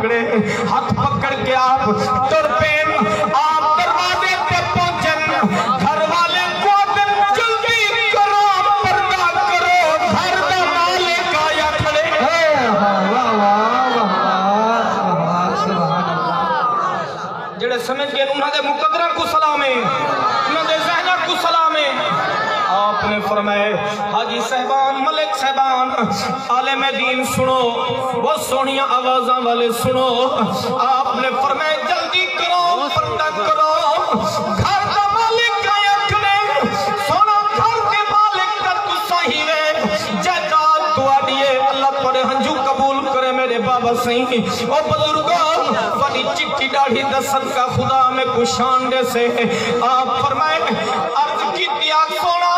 پکڑے ہاتھ پکڑ کے آپ تر پہ آپ دروازے پہ پہنچن گھر والے کو دن جلدی کرو پردہ کرو گھر دا مالک آیا کھڑے جڑے سمجھ گئے انہوں نے مقدرہ کو سلامے انہوں نے ذہنہ کو سلامے آپ نے فرمائے حاجی صاحبان ملک صاحبان عالم دین سنو وہ سونیاں آوازاں والے سنو آپ نے فرمائے جلدی کرو پردہ کرو گھر دا مالک آیا کھڑے سونا گھر کے مالک کا تو صحیح ہے جائداد تو آڈیے اللہ پر ہنجو قبول کرے میرے بابا صحیح او بزرگوں بڑی چکی ڈاڑھی دا صدقہ خدا میں کشان دے سے آپ فرمائے عرض کی دیا سونا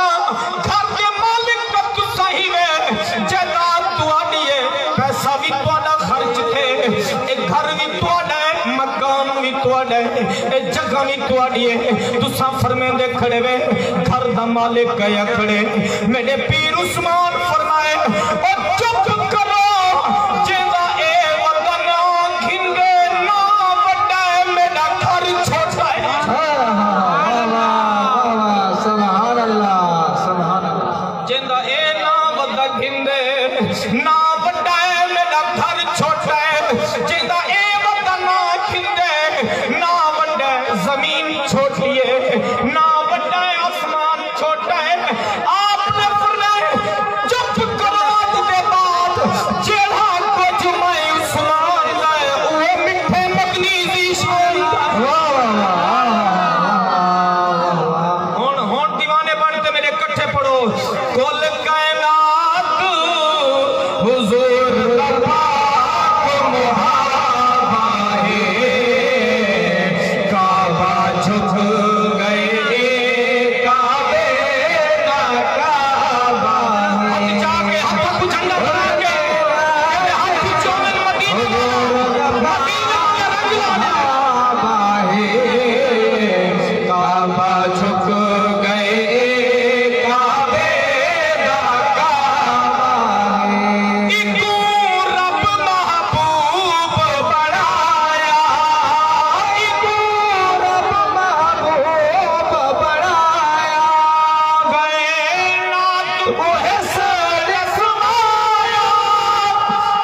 گھر کے مالک کا تو صحیح ہے جائداد تو آڈیے پیسہ بھی تو آڈا خرچ تھے ایک گھر بھی تو آڈا ہے مکان بھی تو آڈا ہے ایک جگہ بھی تو آڈیے تو سفر میں دے کھڑے ہوئے گھر دا مالک گیا کھڑے میرے پیر عثمان فرمائے اور چپ کرو جیدہ اے وطن گھنگے نا بڑا ہے میرا گھر چھوٹا ہے سبحان اللہ سبحان اللہ جیدہ اے نا وطن گھنگے نا بڑا ہے میرا گھر چھوٹا ہے جیدہ اے وطن گھنگے نا بڑا ہے زمین چھوٹی ہے نا بڑا ہے آسمان چھوٹا ہے آپ نے فرمائے چپ کرو آج دے بعد جیڑا کچھ میں عثمان لائے اوہ مٹھے مدنی زیشان ہون دیوانے بانتے میرے کٹھے پڑھو کل کائنات حضور پاک محابہ ہے کعبہ جھک گئے کعبے نہ کعبہ ہے جا کے ہاتھ کو جھنڈا بنا کے ہاتھ کو چومن مدینہ مدینہ کے رنگ لانے کعبہ جھک گئے کعبے نہ کعبہ ہے ایکو رب محبوب بڑھایا ایکو رب محبوب بڑھایا گئے نات کوہ سر سوایا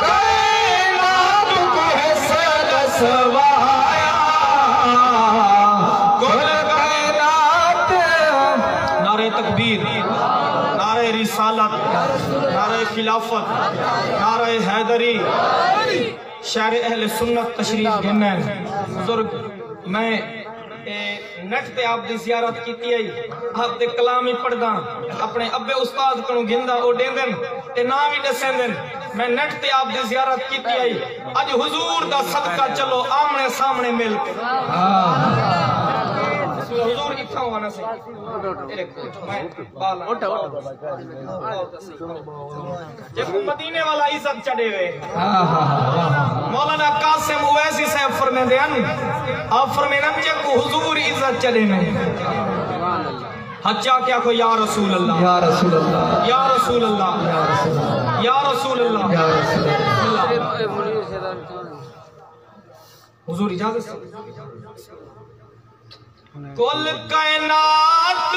گئے نات کوہ سر سوایا کل کائنات نعرہ تکبیر نعرہ رسالت نعرہ خلافت نعرہ حیدری شہر اہل سنت تشریف گھنن بزرگ میں نیٹ تے آپ دی زیارت کیتی ہے آپ دے کلام ہی پڑھ دا اپنے ابے استاد کنو گھندا او دیندن تے نام ہی دسیندن میں نیٹ تے آپ دی زیارت کیتی ہے اج حضور دا صدقہ چلو آمنے سامنے مل کے حضور اتھا ہونا سے جب مدینے والا عزت چڑھے ہوئے مولانا قاسم اویسی صاحب فرمین دے آپ فرمین جب حضور عزت چڑھے میں حجا کیا کو یا رسول اللہ یا رسول اللہ یا رسول اللہ یا رسول اللہ یا رسول اللہ حضور اجازت سے کل کائنات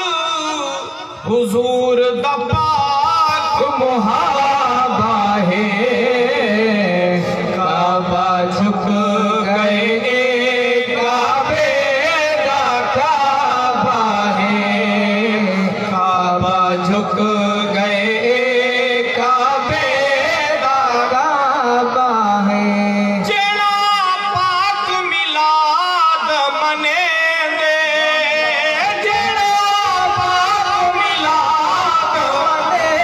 حضور دا پاک محابہ ہے کعبہ جھک گئے کعبے دا کعبہ ہے کعبہ جھک گئے کعبے دا کعبہ ہے جیڑا پاک میلاد منے جیڑا پاک میلاد منے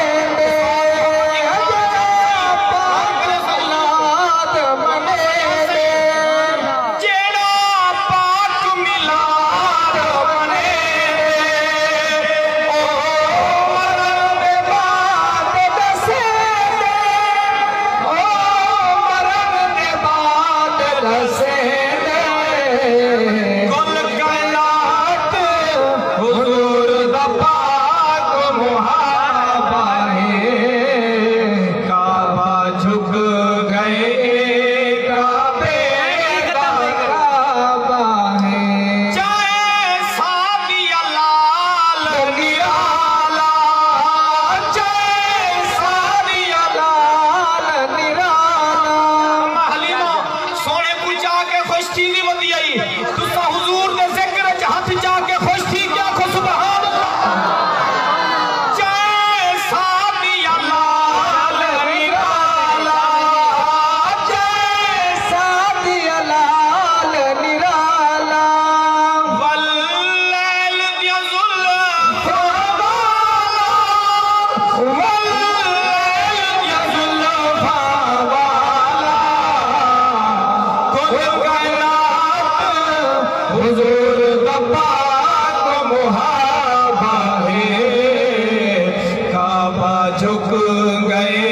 گئے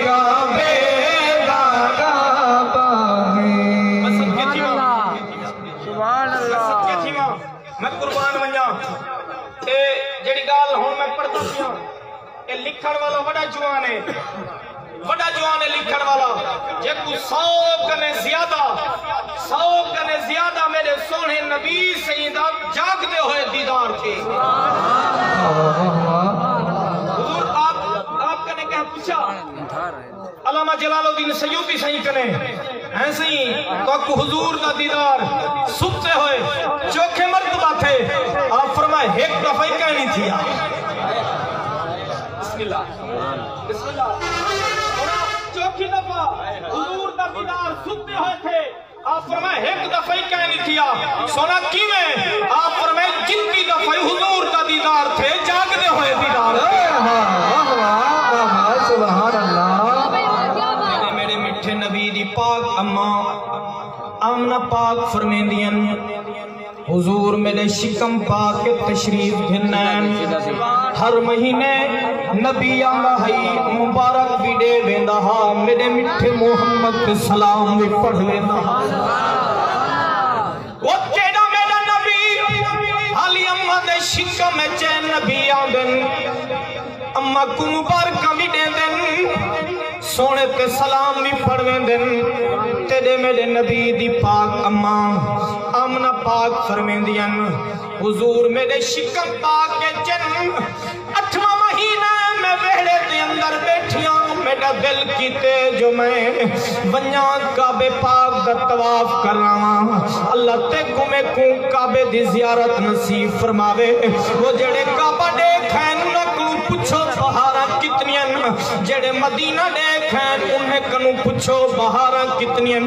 کعبے دا کعبہ ہے مسجد کے تھیما سبحان مسجد کے اللہ تھیما میں قربان ونجا اے جڑی گال ہن میں پڑھتا پیا اے لکھن والا بڑا جوان ہے لکھن والا جے کو 100 کنے زیادہ میرے سونے نبی سیدہ جاگ دے ہوئے دیدار تھے حضور آپ کنے کہہ پوچھا علامہ جلال الدین سیوطی صحیح کنے ایسے ہی تو آپ کو حضور دا دیدار سبتے ہوئے چوکھے مرتبہ تھے آپ فرمائے ایک دفعہ ہی کہنی تھی بسم اللہ چوکھی دفعہ حضور دا دیدار سنتے ہوئے تھے آپ فرمائے ایک دفعہ ہی کہنی تھی سونا کیویں آپ فرمائے جتنی دفعہ حضور دا دیدار تھے جاگتے ہوئے دیدار سبحان اللہ میرے میٹھے نبی دی پاک اماں آمنہ پاک فرمیندین حضور میرے شکم پاک تشریف گھنین ہر مہینے نبی آمہی مبارک بھی دے ویندہ ہاں میرے مٹھے محمد کے سلام بھی پڑھ ویندہ ہاں وہ کیڑا میرا نبی حالی امہ دے شکم چین نبی آمدن امہ کو مبارکہ بھی دے دن سونے تے سلام بھی پڑھ ویندن تیرے میرے نبی دی پاک اماں آمنہ پاک فرمیندین حضور میرے شکم پاک کے جن 8واں مہینہ میں ویڑے دے اندر بیٹھیاں میرا دل کیتے جو میں ونیاں کعبے پاک دا طواف کر رہا اللہ تے کو میں کون کعبے دی زیارت نصیب فرماوے وہ جڑے کعبہ دیکھیں نکلو پچھو بہارہ کتنی ہیں جڑے مدینہ دیکھیں انہیں کنو پچھو بہارہ کتنی ہیں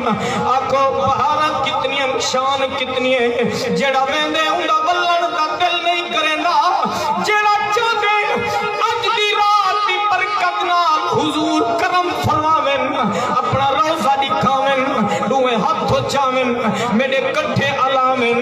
آکھو بہارہ کتنی ہیں شان کتنی ہیں جڑا ویندے ہونگا بلن کا دل نہیں کریں دا جڑا چاہتے اج دی رات دی برکت نال حضور کرم فرماویں اپنا روزہ دکھاویں دوئے ہاتھو چاویں میرے کٹھے علامیں